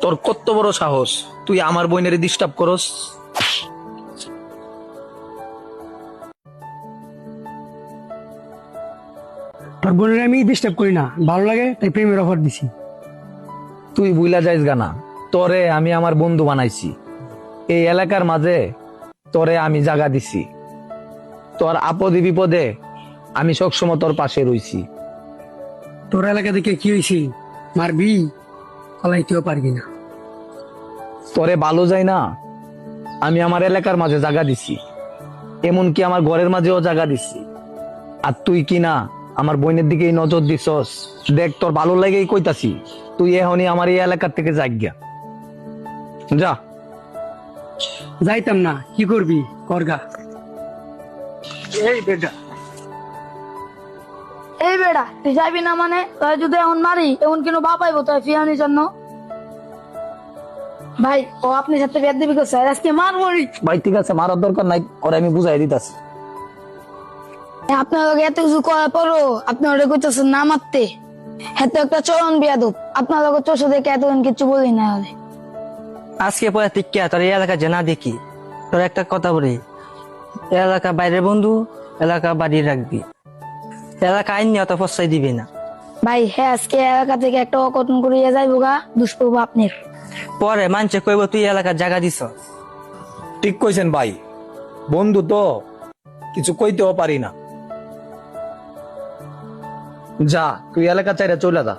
তোর কত বড় সাহস, তুই আমার বোনের ডিস্টার্ব করস? তোর বোনের আমি ডিস্টার্ব করি না, ভালো লাগে তাই প্রেমের অফার দিছি। তুই বুইলা যাইস গানা, তোরে আমি আমার বন্ধু বানাইছি। এই এলাকার মাঝে তোরে আমি জায়গা দিছি। তোর আপদে বিপদে আমি সবসময় তোর পাশে রইছি। তোর এলাকা থেকে কি হয়েছে, মারবি? কলাইতেও পারবি না। তোরে ভালো যায় না, আমি আমার এলাকার মাঝে জায়গা দিছি, এমনকি আমার ঘরের মাঝেও জায়গা দিছি। আর তুই কি না আমার বোনের দিকে নজর দিছস? দেখ, তোর ভালো লাগেই কইতাছি, তুই এখনই আমার এই এলাকার থেকে যাইগা যা। যাইতাম না, কি করবি করগা। এই বেটা, এই বেড়া তুই যাবি না মানে? তাই যদি এখন মারি এমন কেন বাপাইবো তাই ফিয়ানির জন্য? ভাই ও আপনি সাথে বিয়ে দিবি করছে, আজকে মারবো। ভাই ঠিক আছে, মারার দরকার নাই, ওরে আমি বুঝাই দিতাছি। আপনার লগে এত কিছু করার পরও আপনি ওরে কইতেছেন না মারতে। এত একটা চরণ বিয়াদব, আপনার লগে চোষে দেখে এতদিন কিছু বলি না হলে। আজকে পরে টিকা তোর এই এলাকা যে না দেখি, তোর একটা কথা বলি, এলাকা বাইরের বন্ধু, এলাকা বাড়ি রাখবি, এলাকা আইন নিয়ে অত ফসাই দিবি না। ভাই হ্যাঁ, আজকে এলাকা থেকে একটা অঘটন করিয়া যাইবো গা, দুষ্প্রভ আপনার। পরে মানছে কইব তুই এলাকার জায়গা দিছ। ঠিক কইছেন ভাই, বন্ধু তো কিছু কইতেও পারি না। যা, তুই এলাকা চাইরা চলে যা।